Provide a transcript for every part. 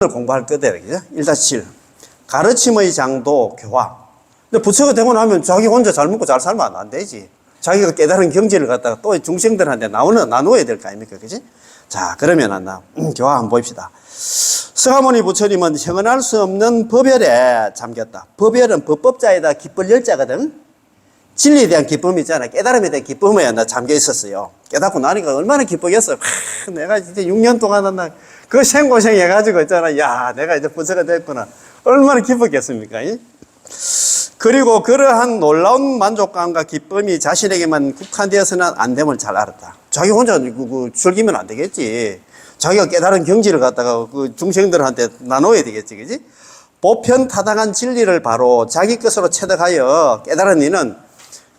공부할 거다. 1-7. 가르침의 장도 교화. 근데 부처가 되고 나면 자기 혼자 잘 먹고 잘 살면 안 되지. 자기가 깨달은 경지를 갖다가 또 중생들한테 나누어야 될 거 아닙니까? 그지? 자, 그러면 교화 한번 봅시다. 서가모니 부처님은 형언할 수 없는 법열에 잠겼다. 법열은 법법자에다 기쁠 열자거든. 진리에 대한 기쁨이 있잖아. 깨달음에 대한 기쁨에 나 잠겨 있었어요. 깨닫고 나니까 얼마나 기쁘겠어. 내가 진짜 6년 동안 그 생고생 해가지고 있잖아. 야, 내가 이제 부처가 됐구나. 얼마나 기뻤겠습니까? 그리고 그러한 놀라운 만족감과 기쁨이 자신에게만 국한되어서는 안 됨을 잘 알았다. 자기 혼자 즐기면 안 되겠지. 자기가 깨달은 경지를 갖다가 그 중생들한테 나눠야 되겠지. 그지? 보편타당한 진리를 바로 자기 것으로 체득하여 깨달은 이는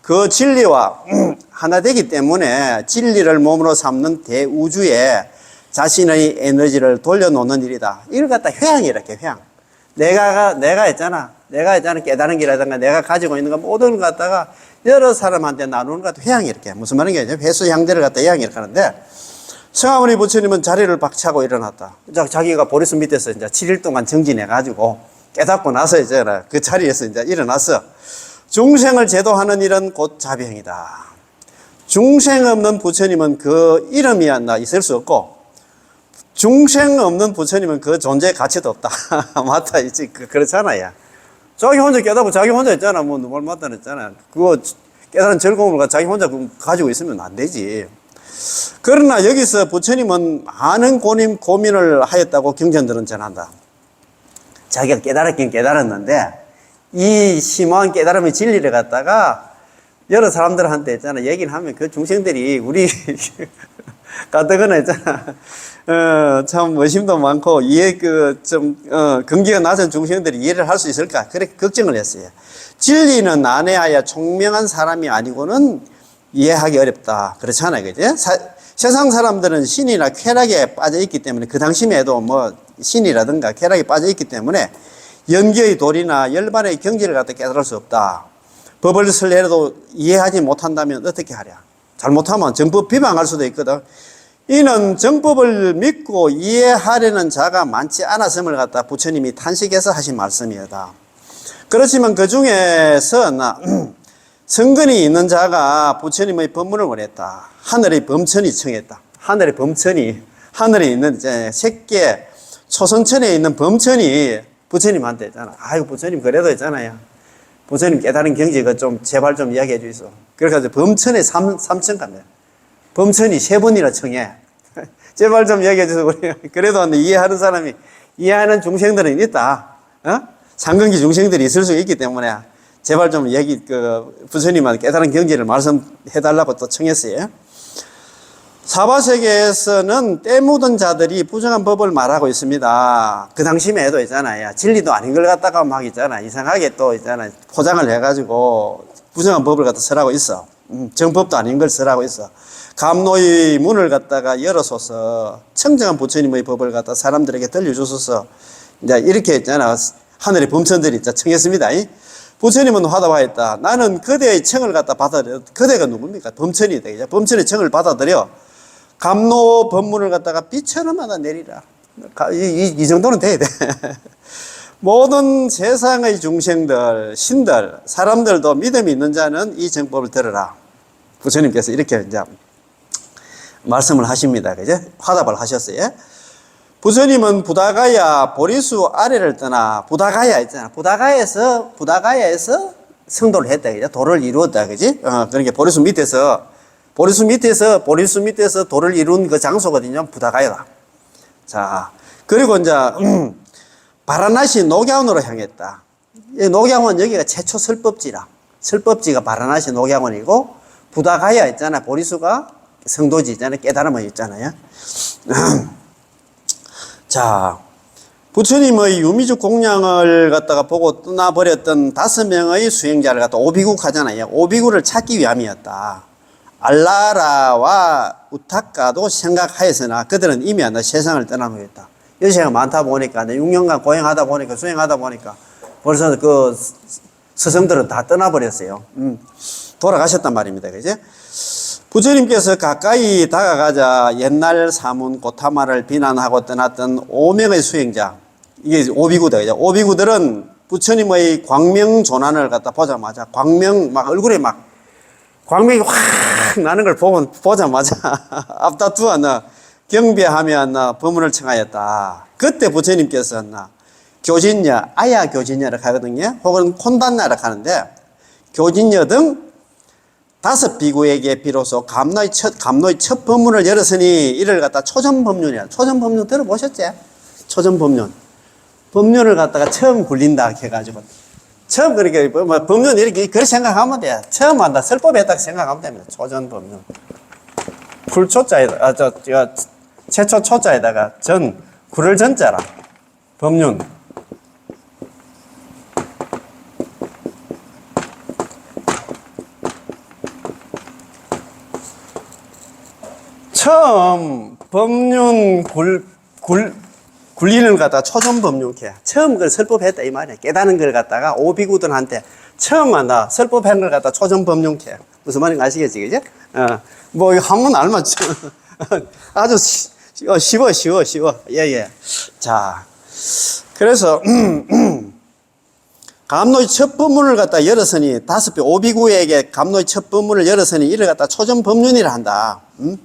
그 진리와 하나 되기 때문에 진리를 몸으로 삼는 대우주에 자신의 에너지를 돌려놓는 일이다. 이걸 갖다 회양이랄게, 회양. 내가 있잖아. 깨달은 길이라든가 내가 가지고 있는 거 모든 걸 갖다가 여러 사람한테 나누는 것 같아. 회양이 이렇게. 무슨 말인가? 회수향대를 갖다 회양이 이렇게 하는데, 서가모니 부처님은 자리를 박차고 일어났다. 자기가 보리수 밑에서 이제 7일 동안 정진해가지고 깨닫고 나서 이제 그 자리에서 이제 일어났어. 중생을 제도하는 일은 곧 자비행이다. 중생 없는 부처님은 그 이름이 있을 수 없고, 중생 없는 부처님은 그 존재의 가치도 없다. 맞다, 이제 그렇잖아요. 자기 혼자 깨닫고 자기 혼자 있잖아. 뭐 누굴 맞다 했잖아. 그거 깨달은 즐거움을 자기 혼자 가지고 있으면 안 되지. 그러나 여기서 부처님은 많은 고민을 하였다고 경전들은 전한다. 자기가 깨달았긴 깨달았는데 이 심오한 깨달음의 진리를 갖다가 여러 사람들한테 있잖아 얘기를 하면 그 중생들이 우리 가뜩이나 있잖아 참 의심도 많고 근기가 낮은 중생들이 이해를 할 수 있을까 그렇게 걱정을 했어요. 진리는 난해하여 총명한 사람이 아니고는 이해하기 어렵다. 그렇잖아요. 그죠? 세상 사람들은 신이나 쾌락에 빠져 있기 때문에 그 당시에도 뭐 신이라든가 쾌락에 빠져 있기 때문에 연기의 도리나 열반의 경지를 갖다 깨달을 수 없다. 법을 설해도 이해하지 못한다면 어떻게 하랴? 잘못하면 정법 비방할 수도 있거든. 이는 정법을 믿고 이해하려는 자가 많지 않았음을 갖다 부처님이 탄식해서 하신 말씀이다. 그렇지만 그 중에서 성근이 있는 자가 부처님의 법문을 원했다. 하늘의 범천이 청했다. 하늘의 범천이 하늘에 있는 색계 초선천에 있는 범천이 부처님한테 있잖아. 아이고 부처님 그래도 있잖아요. 부처님 깨달은 경지가 좀 제발 좀 이야기해 주이소. 그래서 범천에 삼천 갑니다. 범천이 3번이나 청해. 제발 좀 이야기해 주소. 그래도 이해하는 사람이 이해하는 중생들은 있다. 상근기 중생들이 있을 수 있기 때문에 제발 좀 부처님한테 깨달은 경지를 말씀해 달라고 또 청했어요. 사바세계에서는 때 묻은 자들이 부정한 법을 말하고 있습니다. 그 당시에도 있잖아요. 진리도 아닌 걸 갖다가 막 있잖아. 이상하게 또 있잖아. 포장을 해가지고 부정한 법을 갖다 쓰라고 있어. 정법도 아닌 걸 쓰라고 있어. 감노의 문을 갖다가 열어줘서 청정한 부처님의 법을 갖다 사람들에게 들려주셔서 이제 이렇게 있잖아. 하늘의 범천들이 있자 청했습니다. 부처님은 화답하였다. 나는 그대의 청을 갖다 받아들여. 그대가 누굽니까? 범천이다. 범천의 청을 받아들여. 감노 법문을 갖다가 비처럼 하나 내리라. 이 정도는 돼야 돼. 모든 세상의 중생들, 신들, 사람들도 믿음이 있는 자는 이 정법을 들으라. 부처님께서 이렇게 이제 말씀을 하십니다. 그죠? 화답을 하셨어요. 부처님은 부다가야 보리수 아래를 떠나 부다가야 있잖아. 부다가야에서 성도를 했다. 그죠? 도를 이루었다. 그지? 그러니까 보리수 밑에서 도를 이룬 그 장소거든요. 부다가야다. 자, 그리고 이제 바라나시 녹양원으로 향했다. 녹양원 여기가 최초 설법지라. 설법지가 바라나시 녹양원이고 부다가야 있잖아. 보리수가 성도지 있잖아요. 깨달음이 있잖아요. 자, 부처님의 유미죽 공양을 갖다가 보고 떠나버렸던 5명의 수행자를 갖다 오비국 하잖아요. 오비국을 찾기 위함이었다. 알라라와 우타카도 생각하였으나 그들은 이미 세상을 떠나놓겠다. 연세가 많다 보니까 6년간 고행하다 보니까 수행하다 보니까 벌써 그 스승들은 다 떠나버렸어요. 돌아가셨단 말입니다. 그죠? 부처님께서 가까이 다가가자 옛날 사문 고타마를 비난하고 떠났던 5명의 수행자 이게 오비구들. 오비구들은 부처님의 광명존환을 갖다 보자마자 광명 막 얼굴에 막 광명이 확 나는 걸 보자마자 앞다투었나 경배하며 법문을 청하였다. 그때 부처님께서 교진녀, 아야 교진녀를 하거든요. 혹은 콘단나를 하는데 교진녀 등 5비구에게 비로소 감로의 첫 법문을 열었으니 이를 갖다 초전법륜이야. 초전법륜 들어보셨지? 초전법륜. 법륜을 갖다가 처음 굴린다 해가지고 처음 그렇게 뭐 법륜 이렇게 그렇게 생각하면 돼. 처음 한다 설법했다 생각하면 됩니다. 초전법륜. 굴초자에다 최초 초자에다가 굴을 전자라 법륜. 처음 법륜 굴리는 걸 갖다가 초전법륜케 처음 그걸 설법했다 이 말이야. 깨닫는 걸 갖다가 오비구들한테 처음 설법한 걸 갖다가 초전법륜케 무슨 말인지 아시겠지, 그지? 뭐 이거 한번 알면 아주 쉬워. 예. 자, 그래서 감로의 첫 법문을 갖다 열었으니 5배 오비구에게 감로의 첫 법문을 열었으니 이를 갖다 초전법륜이라 한다.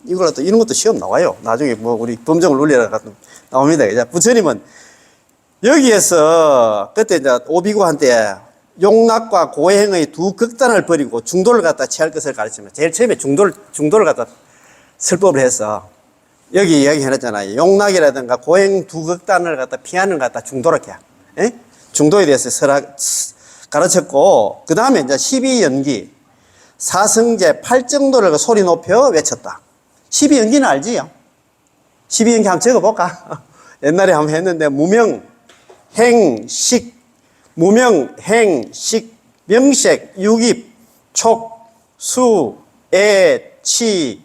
이런 것도 시험 나와요. 나중에 뭐 우리 범정을 울리라 나옵니다. 이제 부처님은 여기에서 그때 이제 오비구한테 용락과 고행의 두 극단을 버리고 중도를 갖다 취할 것을 가르칩니다. 제일 처음에 중도를 갖다 설법을 해서 여기 이야기 해놨잖아요. 용락이라든가 고행 두 극단을 갖다 피하는 것 갖다 중도로 해. 중도에 대해서 가르쳤고, 그 다음에 이제 12연기, 사성제 8정도를 소리 높여 외쳤다. 12연기는 알지요? 12연기 한번 적어볼까? 옛날에 한번 했는데, 무명, 행, 식, 명색, 유깁, 촉, 수, 애, 치,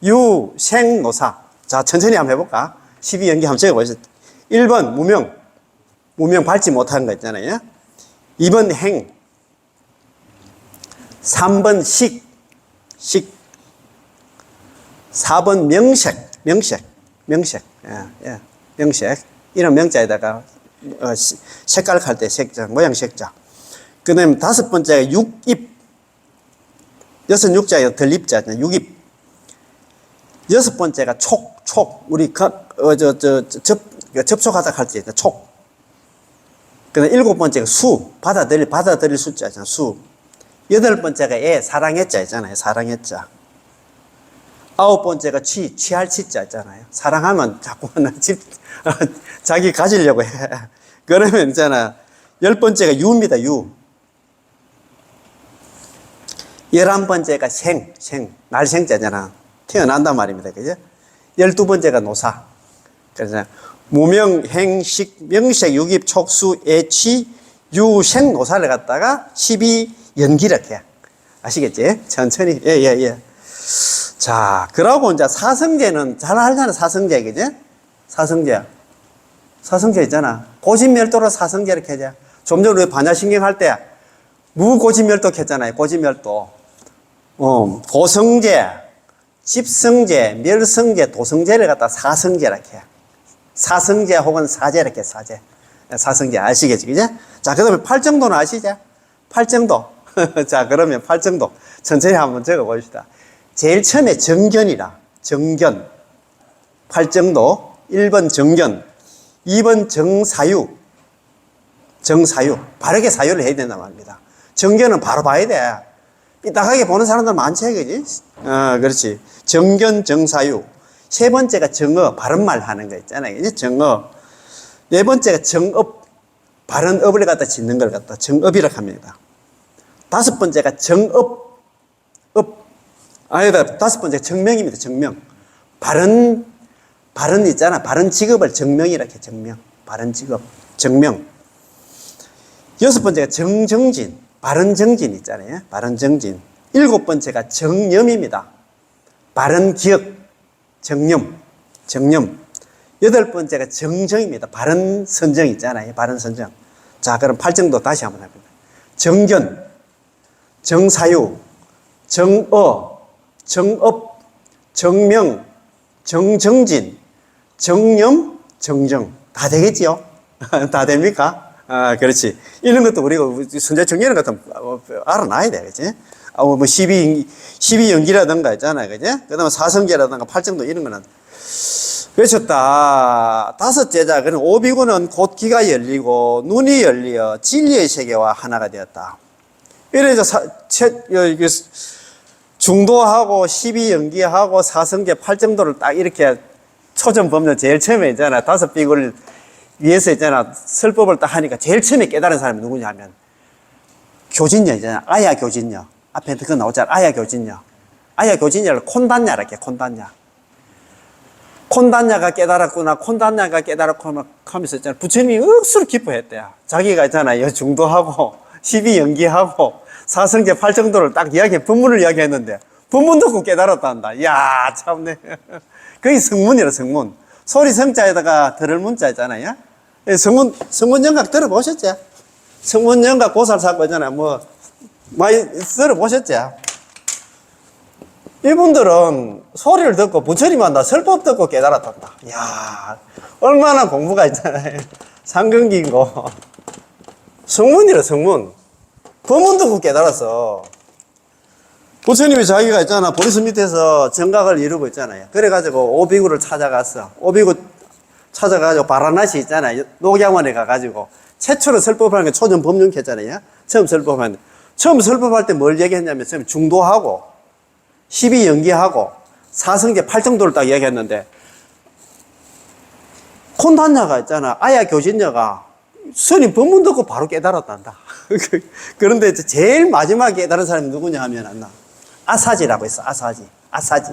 유, 생, 노사. 자, 천천히 한번 해볼까? 12연기 한번 적어보시죠. 1번, 무명 밟지 못하는 거 있잖아요. 2번 행, 3번 식, 4번 명색. 이런 명자에다가 색깔 할 때 색자, 모양 색자. 그 다음에 5번째가 육입, 6자에 덜입자잖아요. 육입. 6번째가 촉. 우리 접촉하다 할 때 촉. 그 다음에 7번째가 수, 받아들일 숫자잖아, 수. 8번째가 애, 사랑했자 있잖아요, 사랑했자. 9번째가 취할 치자 있잖아요. 사랑하면 자꾸 자기 가지려고 해. 그러면 있잖아, 10번째가 유입니다, 유. 11번째가 생, 날생자잖아. 태어난단 말입니다, 그죠? 12번째가 노사. 그래서 무명, 행, 식, 명색, 유깁, 촉수, 애취, 유생, 노사를 갖다가 12연기를 해. 아시겠지? 천천히. 예. 자, 그러고 이제 사성제는 잘 알잖아, 사성제, 그지? 사성제 있잖아. 고진멸도로 사성제를 해야 좀 전에 우리 반야신경 할 때 무고진멸도 했잖아요, 고진멸도. 고성제, 집성제, 멸성제, 도성제를 갖다 사성제라 해. 사성제 혹은 사제라 해, 사제. 사성제 아시겠지, 그지? 자, 그 다음에 8정도는 아시죠? 8정도. 자, 그러면 8정도. 천천히 한번 적어 봅시다. 제일 처음에 정견이라. 정견. 8정도. 1번 정견. 2번 정사유. 바르게 사유를 해야 된단 말입니다. 정견은 바로 봐야 돼. 이따가게 보는 사람들 많지, 그지? 그렇지. 정견, 정사유. 3번째가 정어, 바른말 하는 거 있잖아요. 그지? 정어. 4번째가 정업. 바른 업을 갖다 짓는 걸 갖다 정업이라고 합니다. 5번째가 정업. 5번째 정명입니다, 정명. 바른 있잖아. 바른 직업을 정명이라 해, 정명. 바른 직업. 정명. 6번째가 정정진. 바른 정진 있잖아요. 바른 정진. 7번째가 정념입니다. 바른 기억. 정념. 8번째가 정정입니다. 바른 선정 있잖아요. 바른 선정. 자, 그럼 8정도 다시 한번 해봅니다. 정견, 정사유, 정어, 정업, 정명, 정정진, 정념, 정정. 다 되겠지요? 다 됩니까? 아, 그렇지. 이런 것도 우리가 선제 정리하는 것도 알아놔야 돼, 그지? 뭐 12연기라든가 있잖아요, 그지? 그 다음에 사성계라든가 팔정도 이런 거는. 외쳤다. 다섯 제자, 그는 오비구는 곧 귀가 열리고 눈이 열리어 진리의 세계와 하나가 되었다. 이래서 중도하고 12연기하고 사성계 팔정도를 딱 이렇게 초점 보면 제일 처음에 있잖아. 다섯 비구를 위해서 있잖아. 설법을 딱 하니까 제일 처음에 깨달은 사람이 누구냐 하면 교진녀 있잖아. 아야 교진녀. 앞에 그거 나오잖아. 아야 교진녀. 아야 교진녀를 콘단냐라 해. 콘단냐. 콘단냐가 깨달았구나. 콘단냐가 깨달았고 하면서 있잖아. 부처님이 억수로 기뻐했대요. 자기가 있잖아. 중도하고 12연기하고 사성제 8정도를 딱 본문을 이야기했는데 본문 듣고 깨달았단다. 이야, 참네. 그게 성문이라, 성문. 소리 성자에다가 들을 문자 있잖아요. 성문 영각 들어보셨죠? 성문 영각 고살사고 있잖아요. 뭐, 많이 들어보셨죠? 이분들은 소리를 듣고 부처님은 나 설법 듣고 깨달았단다. 이야, 얼마나 공부가 있잖아요. 상근기고. 성문이라, 성문. 법문 듣고 깨달았어. 부처님이 자기가 있잖아. 보리스 밑에서 정각을 이루고 있잖아요. 그래가지고 오비구를 찾아갔어. 오비구 찾아가지고 바라나시 있잖아요. 녹양원에 가가지고 최초로 설법하는 게 초전 법륜했잖아요. 처음 설법할 때 뭘 얘기했냐면 처음 중도하고 12연기하고 사성제 8정도를 딱 얘기했는데 콘단냐가 있잖아. 아야 교진녀가 스님 법문 듣고 바로 깨달았단다. 그런데 제일 마지막에 깨달은 사람이 누구냐 하면 안 나. 아사지라고 있어. 아사지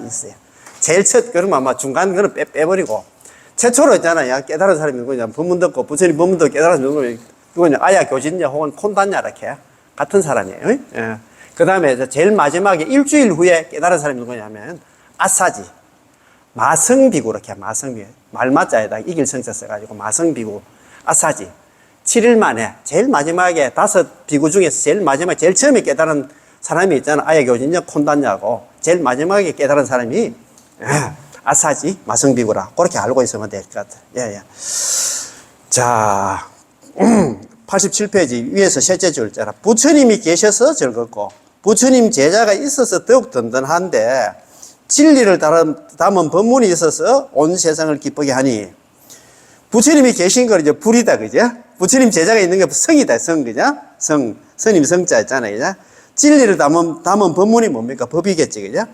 있어요. 제일 그러면 아마 중간 그는 빼버리고 최초로 있잖아요. 깨달은 사람이 누구냐. 법문 듣고 부처님 법문 듣고 깨달은 사람이 누구냐. 아야 교진녀 혹은 콘단냐 이렇게 같은 사람이에요. 예. 그 다음에 제일 마지막에 일주일 후에 깨달은 사람이 누구냐면 아사지 마성비구 이렇게 마성비구 말마자에다 이길 성자 써가지고 마성비구 아사지 7일 만에 제일 마지막에 다섯 비구 중에서 제일 마지막에 제일 처음에 깨달은 사람이 있잖아. 아예 교진녀 콘단냐고 제일 마지막에 깨달은 사람이 아사지 마성비구라. 그렇게 알고 있으면 될 것 같아. 예. 자, 87페이지 위에서 셋째 줄자라. 부처님이 계셔서 즐겁고 부처님 제자가 있어서 더욱 든든한데 진리를 담은 법문이 있어서 온 세상을 기쁘게 하니 부처님이 계신 걸 이제 불이다, 그죠? 부처님 제자가 있는 게 성이다, 성, 그죠? 스님 성자 있잖아요, 그죠? 진리를 담은 법문이 뭡니까? 법이겠지, 그죠?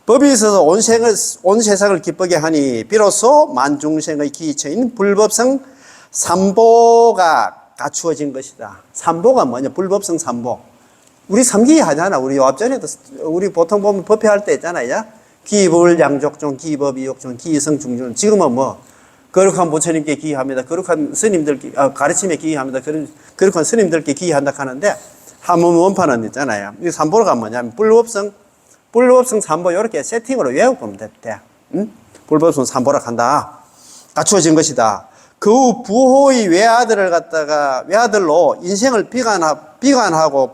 법이 있어서 온 세상을 기쁘게 하니 비로소 만중생의 기처인 불법성 삼보가 갖추어진 것이다. 삼보가 뭐냐? 불법성 삼보. 우리 삼기 하잖아. 우리 요 앞전에도 우리 보통 보면 법회할 때 있잖아요. 기불 양족종, 기법 이욕종, 기성 중종. 지금은 뭐 거룩한 부처님께 기합니다. 거룩한 스님들께 가르침에 기합니다. 거룩한 스님들께 기한다 하는데 한문 원판은 있잖아요. 이 삼보가 뭐냐면 불법성 삼보 이렇게 세팅으로 외워보면 돼. 응? 불법성 삼보라 한다. 갖추어진 것이다. 그 후 부호의 외아들로 인생을 비관하고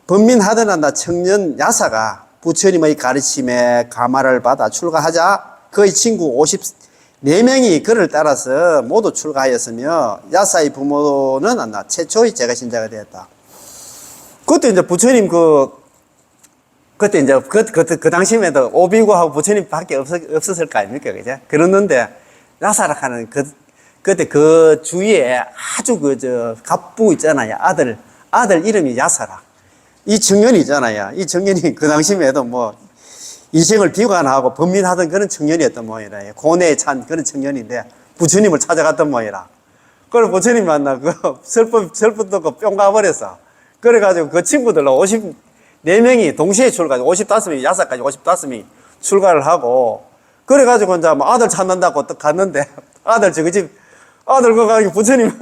번민하던 청년 야사가 부처님의 가르침에 가마를 받아 출가하자 그의 친구 54명이 그를 따라서 모두 출가하였으며 야사의 부모는 최초의 제가신자가 되었다. 그때 이제 부처님 그때 이제 그 당시에도 오비구하고 부처님 밖에 없었을 거 아닙니까? 그죠? 그랬는데 야사라 하는 그때 그 주위에 아주 갑부 있잖아요. 아들 이름이 야사라. 이 청년이 있잖아요. 이 청년이 그 당시에도 뭐 인생을 비관하고 번민하던 그런 청년이었던 모양이라. 고뇌에 찬 그런 청년인데 부처님을 찾아갔던 모양이라. 그걸 부처님 만나 설법 듣고 뿅 가버렸어. 그래가지고 그 친구들로 54명이 동시에 출가하고 55명이 야사까지 55명이 출가를 하고 그래가지고 이제 뭐 아들 찾는다고 또 갔는데 아들 그거 가지고 부처님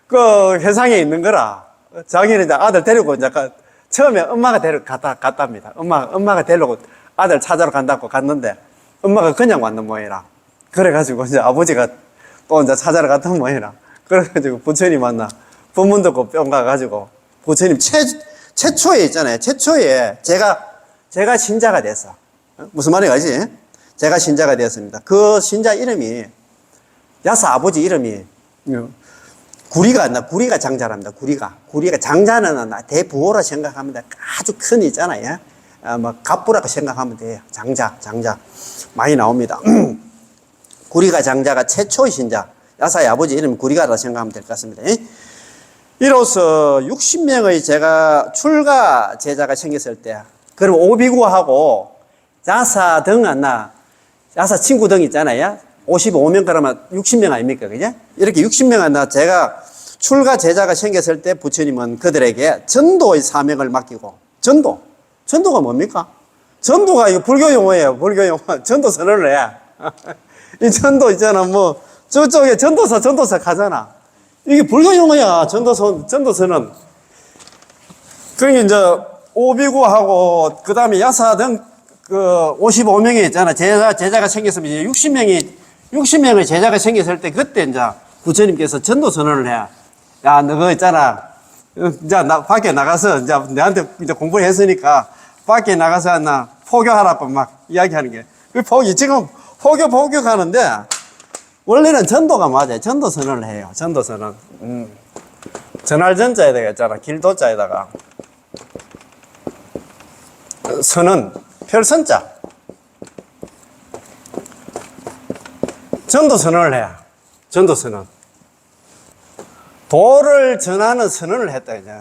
그 회상에 있는 거라. 자기는 이제 아들 데리고 이제 처음에 엄마가 갔답니다. 엄마가 데리고 아들 찾아러 간다고 갔는데 엄마가 그냥 왔는 모양이라. 그래가지고 이제 아버지가 또 이제 찾아러 갔던 모양이라. 그래가지고 부처님 만나 법문 듣고 뿅 가가지고 부처님 최초에 있잖아요. 최초에 제가 신자가 됐어. 무슨 말인지 알지? 제가 신자가 되었습니다. 그 신자 이름이 야사 아버지 이름이 구리가 장자랍니다. 구리가 장자는 대부호라 생각합니다. 아주 큰 있잖아요. 뭐 갑부라고 생각하면 돼요. 장자 많이 나옵니다. 구리가 장자가 최초의 신자, 야사의 아버지 이름이 구리가라 생각하면 될 것 같습니다. 이로써 60명의 출가 제자가 생겼을 때, 그럼 오비구하고 야사 야사 친구 등 있잖아요. 55명 그러면 60명 아닙니까? 그죠? 이렇게 60명 출가 제자가 생겼을 때 부처님은 그들에게 전도의 사명을 맡기고, 전도가 뭡니까? 전도가 이거 불교 용어예요. 불교 용어. 전도 선언을 해. 이 전도 있잖아. 뭐, 저쪽에 전도사 가잖아. 이게 불교 용어야. 전도 선언. 그러니까 이제, 오비구하고, 그 다음에 야사 등, 55명이 있잖아. 제자가 생겼으면 이제 60명의 제자가 생겼을 때, 그때 이제, 부처님께서 전도 선언을 해. 야, 너 그거 있잖아. 이제 밖에 나가서, 이제 내한테 이제 공부를 했으니까, 밖에 나가서 포교하라고 막 이야기하는 게. 지금 포교 가는데, 원래는 전도가 맞아요. 전도 선언을 해요. 전도 선언. 전할전자에다가 있잖아. 길도자에다가. 선언. 별선자. 전도 선언을 해요. 전도 선언. 도를 전하는 선언을 했다, 이제.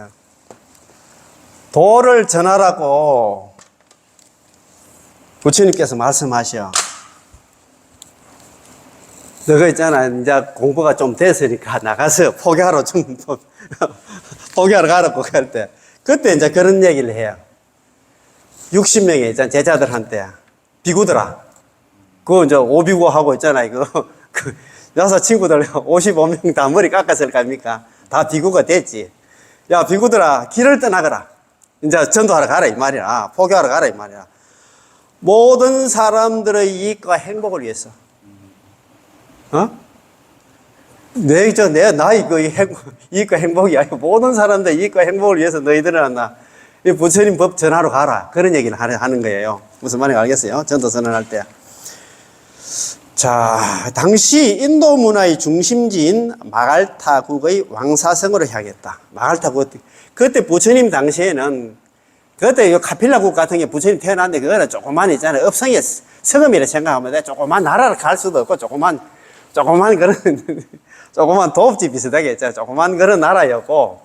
도를 전하라고 부처님께서 말씀하셔. 너가 있잖아. 이제 공부가 좀 됐으니까 나가서 포교하러 포교하러 가라고 할 때. 그때 이제 그런 얘기를 해요. 60명의 있잖아. 제자들한테. 비구들아. 그거 이제 오비구 하고 있잖아요. 여섯 친구들 55명 다 머리 깎았을 거 아닙니까? 다 비구가 됐지. 야, 비구들아, 길을 떠나거라. 이제 전도하러 가라, 이 말이야. 포교하러 가라, 이 말이야. 모든 사람들의 이익과 행복을 위해서. 나의 이익과 행복이 아니고 모든 사람들의 이익과 행복을 위해서 너희들은 이 부처님 법 전하러 가라. 그런 얘기를 하는 거예요. 무슨 말인지 알겠어요? 전도 선언할 때. 자, 당시 인도 문화의 중심지인 마갈타국의 왕사성으로 향했다. 마갈타국. 그때 부처님 당시에는, 그때 이 카필라국 같은 게 부처님 태어났는데, 그거는 조그만 있잖아요. 업성의 성음이라 생각하면 돼. 조그만 나라를 갈 수도 없고, 조그만 조그만 도읍지 비슷하게 있잖아요. 조그만 그런 나라였고,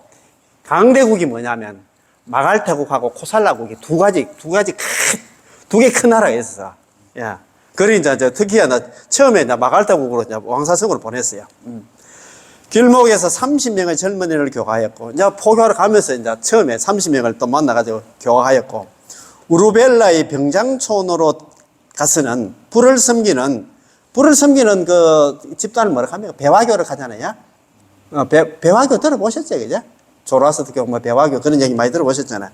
강대국이 뭐냐면, 마갈타국하고 코살라국이 두 개 큰 나라가 있었어. 야. 그래, 이제 특히 처음에 마갈타국으로 왕사성으로 보냈어요. 길목에서 30명의 젊은이를 교화했고, 이제 포교하러 가면서 이제 처음에 30명을 또 만나가지고 교화하였고, 우루벨라의 병장촌으로 가서는 불을 섬기는 그 집단을 뭐라고 합니까? 배화교를 가잖아요. 배화교 들어보셨죠, 그죠? 조라스트 교, 배화교 그런 얘기 많이 들어보셨잖아요.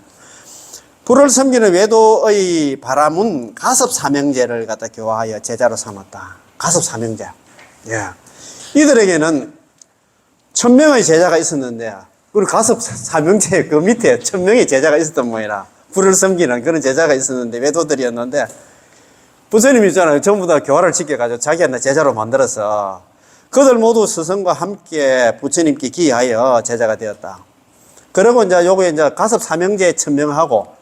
불을 섬기는 외도의 바람은 가섭 사명제를 갖다 교화하여 제자로 삼았다. 가섭 사명제. 예. 이들에게는 1000명의 제자가 있었는데, 우리 가섭 사명제 그 밑에 1000명의 제자가 있었던 모양이라, 불을 섬기는 그런 제자가 있었는데, 외도들이었는데, 부처님이 있잖아요. 전부 다 교화를 지켜가지고 자기한테 제자로 만들어서, 그들 모두 스승과 함께 부처님께 기하여 제자가 되었다. 그리고 이제 요거 이제 가섭 사명제 1000명하고,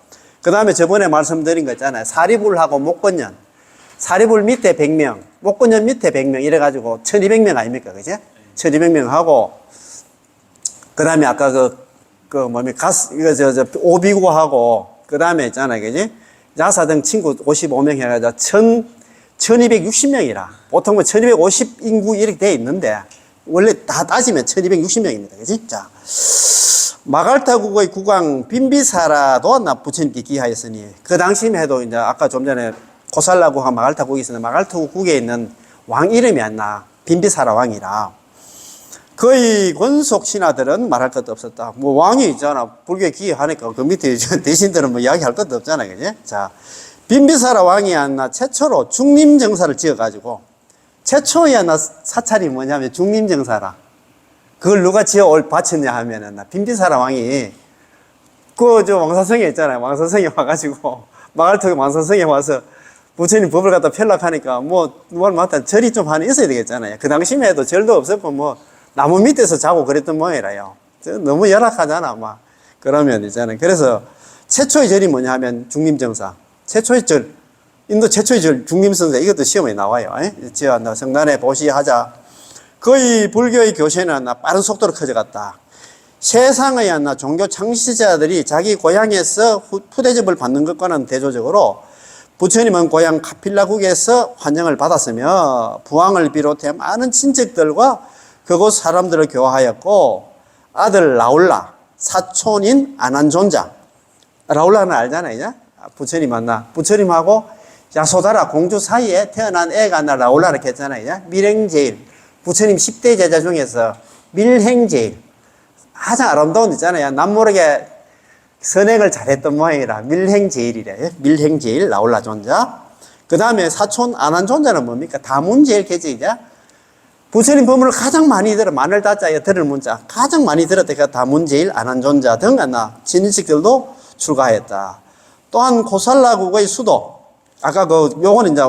그 다음에 저번에 말씀드린 거 있잖아요. 사리불하고 목건년. 사리불 밑에 100명, 목건년 밑에 100명, 이래가지고 1200명 아닙니까? 그죠? 1200명 하고, 그 다음에 아까 오비구하고, 그 다음에 있잖아요. 그지? 야사 등 친구 55명 해가지고 1260명이라. 보통 1250 인구 이렇게 돼 있는데, 원래 다 따지면 1260명입니다. 그지? 자. 마갈타국의 국왕 빈비사라도 부처님께 기하였으니, 그 당시만 해도 이제 아까 좀 전에 코살라국과 마갈타국이 있었는데, 마갈타국에 있는 왕 이름이 안 나. 빈비사라 왕이라. 그의 권속 신하들은 말할 것도 없었다. 뭐 왕이 있잖아. 불교에 기하니까 그 밑에 대신들은 뭐 이야기할 것도 없잖아. 그지? 자, 빈비사라 왕이 안 나 최초로 중림정사를 지어가지고, 최초의 안 나 사찰이 뭐냐면 중림정사라. 그걸 누가 바쳤냐 하면은, 빈비사라 왕이, 왕사성에 있잖아요. 왕사성에 와가지고, 마갈타국 왕사성에 와서, 부처님 법을 갖다 펴락하니까 뭘 맞다 절이 좀 하나 있어야 되겠잖아요. 그 당시만 해도 절도 없었고 나무 밑에서 자고 그랬던 모양이라요. 너무 열악하잖아, 막. 그러면 있잖아요. 그래서 최초의 절이 뭐냐 하면 중림정사. 최초의 절, 인도 최초의 절 중림성사, 이것도 시험에 나와요. 지어 성단에 보시하자. 거의 불교의 교세는 빠른 속도로 커져갔다. 세상의 종교 창시자들이 자기 고향에서 푸대접을 받는 것과는 대조적으로 부처님은 고향 카필라국에서 환영을 받았으며 부왕을 비롯해 많은 친척들과 그곳 사람들을 교화하였고, 아들 라울라, 사촌인 아난존자. 라울라는 알잖아요. 부처님 만나. 부처님하고 야소다라 공주 사이에 태어난 애가 라울라 이렇게 했잖아요. 밀행제일. 부처님 10대 제자 중에서 밀행제일. 가장 아름다운 데 있잖아요. 남모르게 선행을 잘했던 모양이라 밀행제일이래. 밀행제일 라울라 존자. 그 다음에 사촌 아난존자는 뭡니까? 다문제일 계제이자. 부처님 법문을 가장 많이 들어, 마늘 다자에 들을 문자 가장 많이 들었다가 다문제일 아난존자 등 친인식들도 출가했다. 또한 고살라국의 수도, 아까 요거는 이제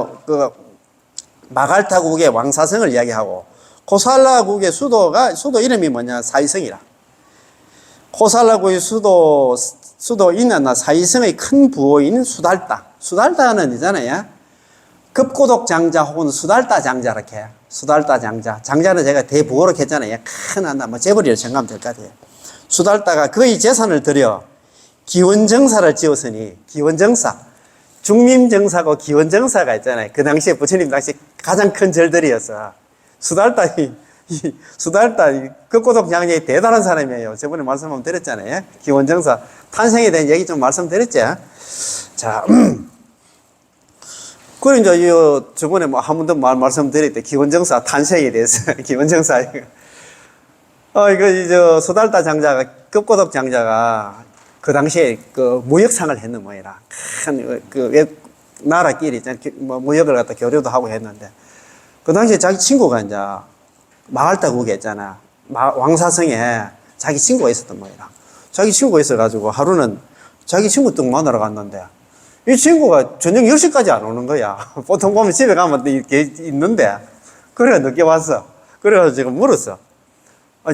마갈타국의 왕사성을 이야기하고, 고살라국의 수도 이름이 뭐냐? 사이성이라. 고살라국의 수도인 사이성의 큰 부호인 수달따. 수달따는 있잖아요. 급고독 장자 혹은 수달따 장자 이렇게. 수달따 장자. 장자는 제가 대부호로 했잖아요. 큰 재벌이라 생각하면 될 것 같아요. 수달따가 그의 재산을 들여 기원정사를 지었으니, 기원정사. 중림정사고 기원정사가 있잖아요. 그 당시에 부처님 당시 가장 큰 절들이었어. 수달따 급고독 장자의 대단한 사람이에요. 저번에 말씀 한번 드렸잖아요. 기원정사 탄생에 대한 얘기 좀 말씀드렸죠. 자, 그리고 이제 저번에 한 번 더 말씀드릴 때 기원정사 탄생에 대해서 기원정사 이거 수달따 장자가 급고독 장자가 그 당시에 무역상을 했는 모양이라 큰 나라끼리 무역을 갖다 교류도 하고 했는데, 그 당시에 자기 친구가 이제 마갈타국에 있잖아. 왕사성에 자기 친구가 있었던 모양이라. 자기 친구가 있어가지고 하루는 자기 친구 뚝 만나러 갔는데, 이 친구가 저녁 10시까지 안 오는 거야. 보통 보면 집에 가면 이렇게 있는데, 그래 늦게 왔어. 그래가지고 지금 물었어.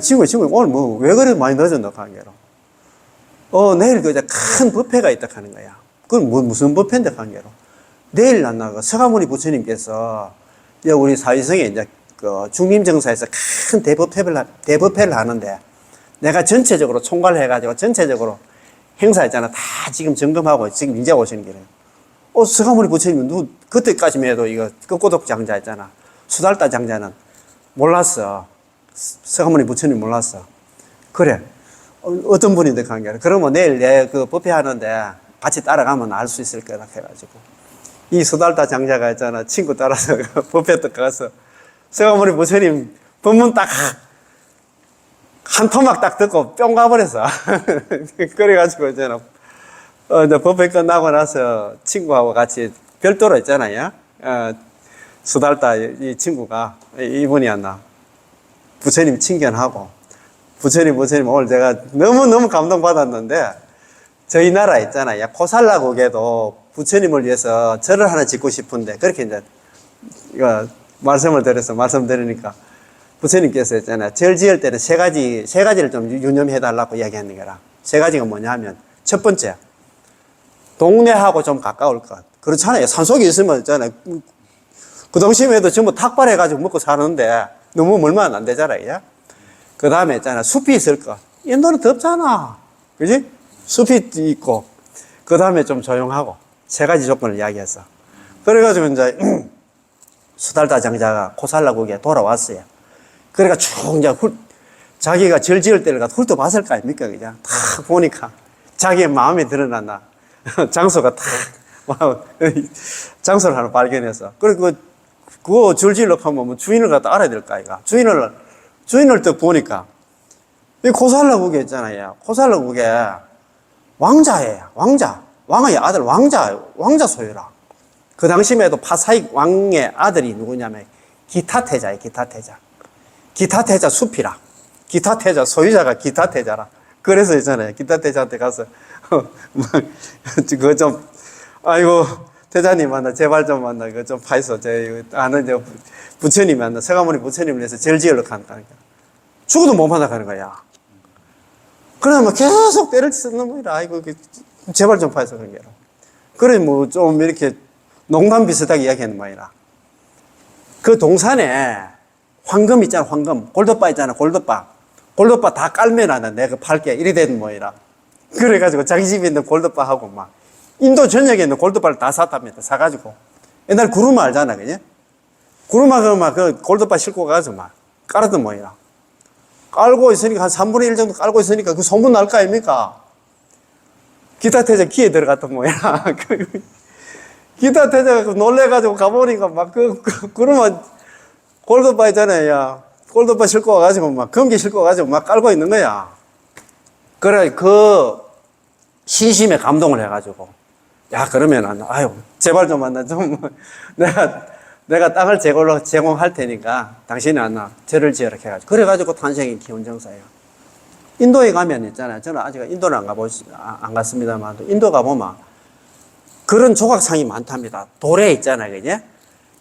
친구 오늘 왜 그래 많이 늦었노? 관계로. 내일 큰 법회가 있다 하는 거야. 그건 무슨 법회인데 관계로. 내일 서가모니 부처님께서 우리 사위성에 이제 중림정사에서 큰 대법회를 하는데, 내가 전체적으로 총괄해가지고 전체적으로 행사 있잖아. 다 지금 점검하고 지금 이제 오시는 길에. 서가모니 부처님은 그때까지만 해도 이거 급고독 장자 있잖아. 수달따 장자는 몰랐어. 서가모니 부처님 몰랐어. 그래. 어떤 분인데 관계를. 그러면 내일 내 법회 하는데 같이 따라가면 알 수 있을 거라 해가지고. 이 수달따 장자가 있잖아. 친구 따라서 법회 딱 가서 서가모니 부처님 법문 딱 한 토막 딱 듣고 뿅 가버렸어. 그래가지고 이제 법회 끝나고 나서 친구하고 같이 별도로 있잖아요. 수달따 이 친구가 이분이었나. 부처님 친견하고, 부처님 오늘 제가 너무너무 감동받았는데, 저희 나라 있잖아요. 코살라국에도 부처님을 위해서 절을 하나 짓고 싶은데, 그렇게 이제 말씀드리니까 부처님께서 있잖아요. 절 지을 때는 세 가지를 좀 유념해달라고 이야기하는 거라. 세 가지가 뭐냐 하면, 첫 번째, 동네하고 좀 가까울 것. 그렇잖아요. 산속에 있으면 있잖아요. 그 당시에 해도 전부 탁발해가지고 먹고 사는데, 너무 멀면 안 되잖아요. 그 다음에 있잖아. 숲이 있을 것. 인도는 덥잖아. 그지? 숲이 있고, 그 다음에 좀 조용하고, 세 가지 조건을 이야기했어. 그래가지고 이제, 수달따 장자가 코살라국에 돌아왔어요. 그러니까 쭉 이제 자기가 절 지을 때를 훑어봤을 거 아닙니까? 그냥 탁 보니까 자기의 마음에 드러났나. 장소가 탁, 장소를 하나 발견해서. 그리고 그거 절 지으려고 하면 주인을 갖다 알아야 될 거 아이가. 주인을 딱 보니까, 이 코살라국에 있잖아요. 코살라국에 왕자예요. 왕의 아들 왕자 소유라. 그 당시에 해도 파사익 왕의 아들이 누구냐면 기타태자예요. 기타태자 숲이라. 기타태자 소유자가 기타태자라. 그래서 있잖아요. 기타태자한테 가서 그거 좀 아이고 태자님 만나, 제발 좀 만나, 이거 좀 파이소. 제 아는 저 부처님 만나, 서가모니 부처님을 해서 절지으로 가는 거야. 죽어도 못 만나 가는 거야. 그러면 계속 때를 쓰는 거야. 아이고, 제발 좀 파이소, 그런 게로. 그래, 뭐, 좀 이렇게 농담 비슷하게 이야기하는 모양이라. 그 동산에 황금 있잖아, 황금. 골드바 있잖아, 골드바. 골드바 다 깔면 내가 팔게. 이래 되는 모양이라. 그래가지고 자기 집에 있는 골드바하고 막, 인도 전역에 있는 골드바를 다 샀답니다. 사가지고. 옛날 구루마 알잖아, 그지? 구루마 막 그 골드바 싣고 가서 막 깔았던 모양이라. 깔고 있으니까 한 3분의 1 정도 깔고 있으니까 그 소문 날 거 아닙니까? 기타 태자 귀에 들어갔던 모양이라. 기타 태자가 놀래가지고 가보니까 막 구루마 골드바 있잖아요. 야. 골드바 싣고 와가지고 막 금기 싣고 와가지고 막 깔고 있는 거야. 그래, 그 신심에 감동을 해가지고. 야, 그러면, 아유, 제발 좀 만나. 좀, 내가 땅을 제공할 테니까 당신이 안나 죄를 지어라 해가지고. 그래가지고 탄생인 기원정사예요. 인도에 가면 있잖아요. 저는 아직 인도를 안 갔습니다만, 인도 가보면 그런 조각상이 많답니다. 돌에 있잖아요. 그지?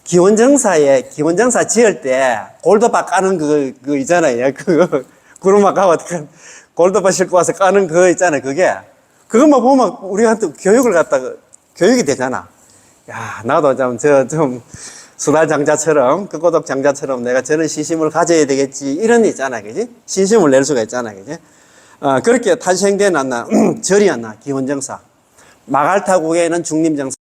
기원정사 지을 때 골드바 까는 그 있잖아요. 구루마 가고 골드바 싣고 와서 까는 그거 있잖아요. 그것만 보면 우리한테 교육이 되잖아. 야, 나도 좀 수달장자처럼, 끄고덕 장자처럼 내가 저런 신심을 가져야 되겠지. 이런 데 있잖아. 그지? 신심을 낼 수가 있잖아. 그지? 그렇게 탄생된 절이 기원정사. 마갈타국에는 중림정사.